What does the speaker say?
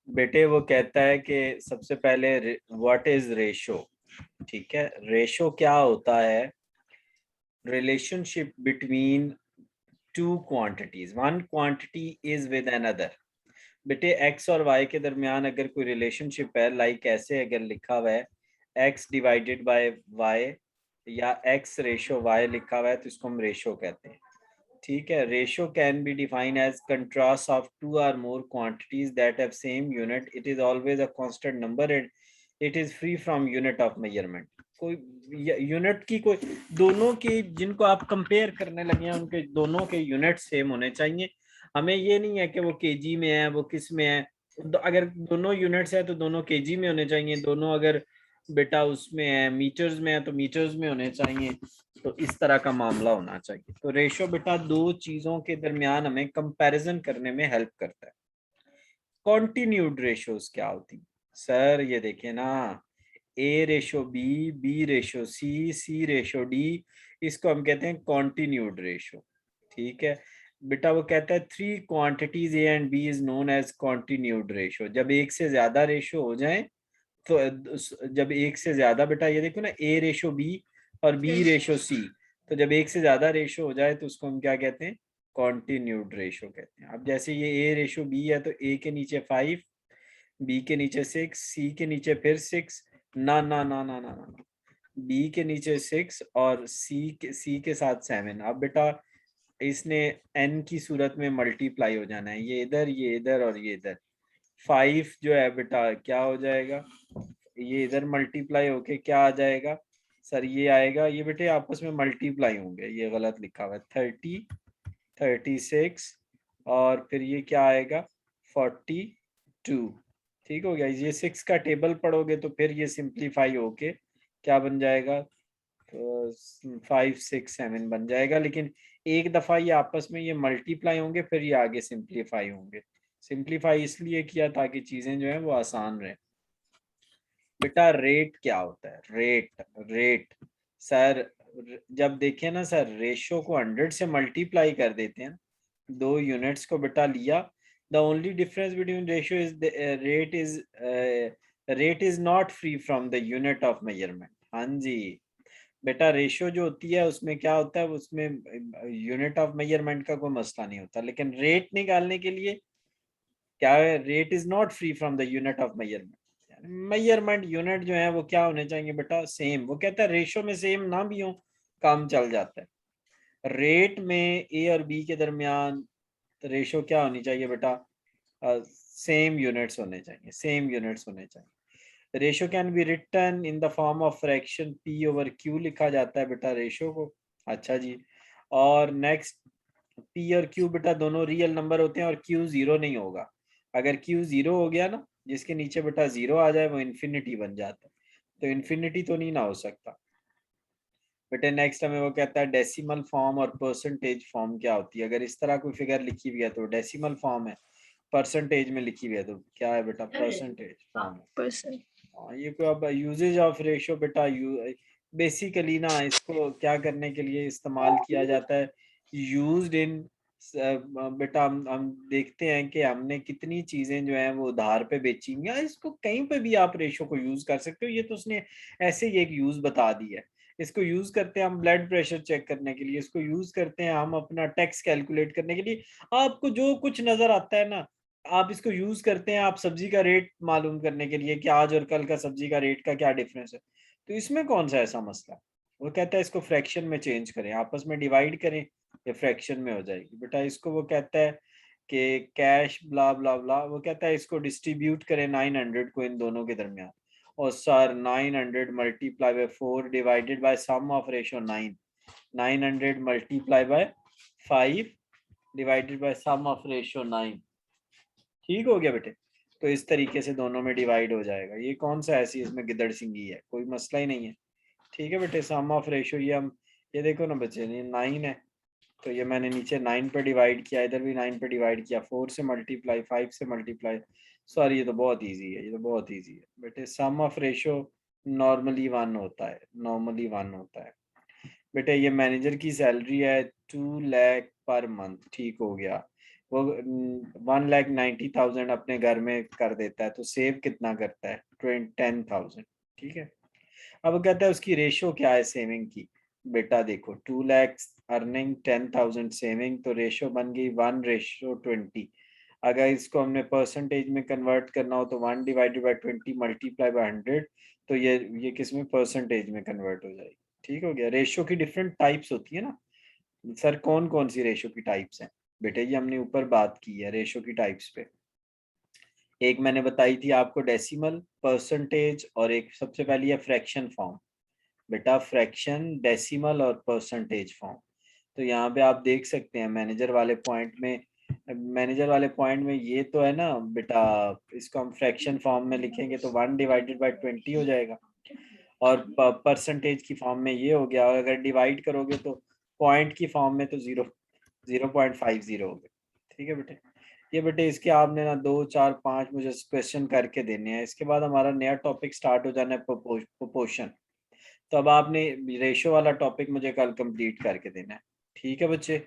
बेटे वो कहता है कि सबसे पहले व्हाट इज रेशो। ठीक है, रेशो क्या होता है? Relationship between two quantities, one quantity is with another. बेटे एक्स और वाई के दरमियान अगर कोई रिलेशनशिप है, लाइक ऐसे अगर लिखा हुआ है एक्स डिवाइडेड बाय वाई या एक्स रेशो वाई लिखा हुआ है तो इसको हम रेशो कहते हैं। ठीक है, ratio can be defined as contrast of two और more quantities that have same unit. It is always a constant number and it is free from unit of measurement. कोई यूनिट की कोई दोनों की जिनको आप कंपेयर करने लगे हैं उनके दोनों के यूनिट सेम होने चाहिए। हमें ये नहीं है कि वो केजी में है वो किस में है। अगर दोनों यूनिट्स है तो दोनों केजी में होने चाहिए, दोनों अगर बेटा उसमें है मीटर्स में है तो मीटर्स में होने चाहिए। तो इस तरह का मामला होना चाहिए। तो रेशो बेटा दो चीजों के दरमियान हमें कंपैरिजन करने में हेल्प करता है। कॉन्टिन्यूड रेशोज क्या होती? सर ये देखिए ना, ए रेशो बी, बी रेशो सी, सी रेशो डी, इसको हम कहते हैं कॉन्टिन्यूड रेशो। ठीक है बेटा, वो कहता है three quantities A and B is known as continued ratio. जब एक से ज्यादा रेशो हो जाए तो जब एक से ज्यादा बेटा ये देखो ना, ए रेशो बी और बी रेशो सी, तो जब एक से ज्यादा रेशो हो जाए तो उसको हम क्या कहते हैं? कॉन्टिन्यूड रेशो कहते हैं। अब जैसे ये ए रेशो बी है तो ए के नीचे 5, बी के नीचे 6, सी के नीचे फिर 6, ना ना ना ना ना ना, बी के नीचे 6 और सी के साथ 7। अब बेटा इसने एन की सूरत में मल्टीप्लाई हो जाना है, ये इधर और ये इधर। 5 जो है बेटा क्या हो जाएगा, ये इधर मल्टीप्लाई होके क्या आ जाएगा? सर ये आएगा, ये बेटे आपस में मल्टीप्लाई होंगे, ये गलत लिखा हुआ है। 30, 36 और फिर ये क्या आएगा? 42। ठीक हो गया। ये 6 का टेबल पढ़ोगे तो फिर ये सिंप्लीफाई होके क्या बन जाएगा? तो 5 6 7 बन जाएगा। लेकिन एक दफा ये आपस में ये मल्टीप्लाई होंगे फिर ये आगे सिंप्लीफाई होंगे। सिंप्लीफाई इसलिए किया ताकि चीजें जो है वो आसान रहे। बेटा रेट क्या होता है? रेट, रेट सर जब देखे ना सर, रेशो को 100 से मल्टीप्लाई कर देते हैं, दो यूनिट्स को बेटा लिया। The only difference between ratio is rate is not free from the unit of measurement. हाँ जी बेटा, रेशियो जो होती है उसमें क्या होता है, उसमें यूनिट ऑफ मेजरमेंट का कोई मसला नहीं होता। लेकिन रेट निकालने के लिए क्या है? Rate is not free from the unit of measurement. Measurement unit जो है वो क्या होने चाहिए बेटा? सेम। वो कहता है रेशो में सेम ना भी हो काम चल जाता है। रेट में ए और बी के दरमियान रेशो क्या होनी चाहिए बेटा? सेम यूनिट्स होने चाहिए, सेम यूनिट्स होने चाहिए। Ratio can be written in the form of fraction P over Q लिखा जाता है बेटा रेशो को। अच्छा जी, और नेक्स्ट पी और क्यू बेटा दोनों रियल नंबर होते हैं और क्यू जीरो नहीं होगा। अगर क्यू जीरो हो गया ना, जिसके नीचे बेटा जीरो आ जाए वो इन्फिनिटी बन जाता है। तो इन्फिनिटी तो नहीं ना हो सकता बेटे। नेक्स्ट हमें वो कहता है डेसिमल फॉर्म और परसेंटेज फॉर्म क्या होती है। अगर इस तरह कोई फिगर लिखी हुई है तो डेसिमल फॉर्म है, परसेंटेज में लिखी हुई है तो क्या है बेटा? परसेंटेज फॉर्म है। परसेंट। ये कोई अब यूजेज ऑफ रेशियो बेटा, बेसिकली ना इसको क्या करने के लिए इस्तेमाल किया जाता है? यूज्ड इन बेटा हम देखते हैं कि हमने कितनी चीजें जो हैं वो उधार पे बेची हुई हैं। इसको कहीं पे भी आप रेशो को यूज कर सकते हो। ये तो उसने ऐसे ही एक यूज बता दी है। इसको यूज करते हैं हम ब्लड प्रेशर चेक करने के लिए, इसको यूज करते हैं हम अपना टैक्स कैलकुलेट करने के लिए। आपको जो कुछ नजर आता है ना, आप इसको यूज करते हैं आप सब्जी का रेट मालूम करने के लिए कि आज और कल का सब्जी का रेट का क्या डिफरेंस है। तो इसमें कौन सा ऐसा मसला है? वो कहता है इसको फ्रैक्शन में चेंज करें, आपस में डिवाइड करें, ये फ्रैक्शन में हो जाएगी बेटा। इसको वो कहता है कि कैश ब्ला ब्ला ब्ला, वो कहता है इसको डिस्ट्रीब्यूट करें 900 को इन दोनों के दरमियान। और sir 900 multiply by 4 divided by sum of ratio 9, 900 multiply by 5 divided by sum of ratio 9। ठीक हो गया बेटे। तो इस तरीके से दोनों में डिवाइड हो जाएगा। ये कौन सा ऐसी इसमें गिदड़ सिंगी है? कोई मसला ही नहीं है। ठीक है बेटे, सम ऑफ रेशो ये हम ये देखो ना बच्चे, ये 9 है तो ये मैंने नीचे 9 पे डिवाइड किया, इधर भी 9 पे डिवाइड किया, 4 से मल्टीप्लाई, 5 से मल्टीप्लाई। सॉरी ये तो बहुत ईजी है, ये तो बहुत ईजी है बेटे। सम ऑफ रेशो नॉर्मली 1 होता है, नॉर्मली 1 होता है बेटे। ये मैनेजर की सैलरी है 2 लाख पर मंथ। ठीक हो गया। वो 1,90,000 अपने घर में कर देता है, तो सेव कितना करता है? 10,000। ठीक है, अब वो कहता है उसकी रेशो क्या है सेविंग की। बेटा देखो 2 लाख अर्निंग 10,000 सेविंग, तो रेशो बन गई 1:20। अगर इसको हमने परसेंटेज में कन्वर्ट करना हो तो 1/20 मल्टीप्लाई बाय 100, तो ये किस में परसेंटेज में कन्वर्ट हो जाएगी। ठीक हो गया। रेशो की डिफरेंट टाइप्स होती है ना सर, कौन कौन सी रेशो की टाइप्स हैं? बेटे ये हमने ऊपर बात की है रेशो की टाइप्स पे। एक मैंने बताई थी आपको डेसिमल, परसेंटेज, और एक सबसे पहली है फ्रैक्शन फॉर्म। बेटा फ्रैक्शन, डेसिमल और परसेंटेज फॉर्म। तो यहाँ पे आप देख सकते हैं मैनेजर वाले पॉइंट में ये तो है ना बेटा, इसको हम फ्रैक्शन फॉर्म में लिखेंगे तो 1/20 हो जाएगा, और परसेंटेज की फॉर्म में ये हो गया, और अगर डिवाइड करोगे तो पॉइंट की फॉर्म में तो 0.50 हो गया। ठीक है बेटे, ये बेटे इसके आपने ना 2 4 5 मुझे क्वेश्चन करके देने हैं, इसके बाद हमारा नया टॉपिक स्टार्ट हो जाना है प्रोपोर्शन। तो अब आपने रेशो वाला टॉपिक मुझे कल कंप्लीट करके देना है। ठीक है बच्चे।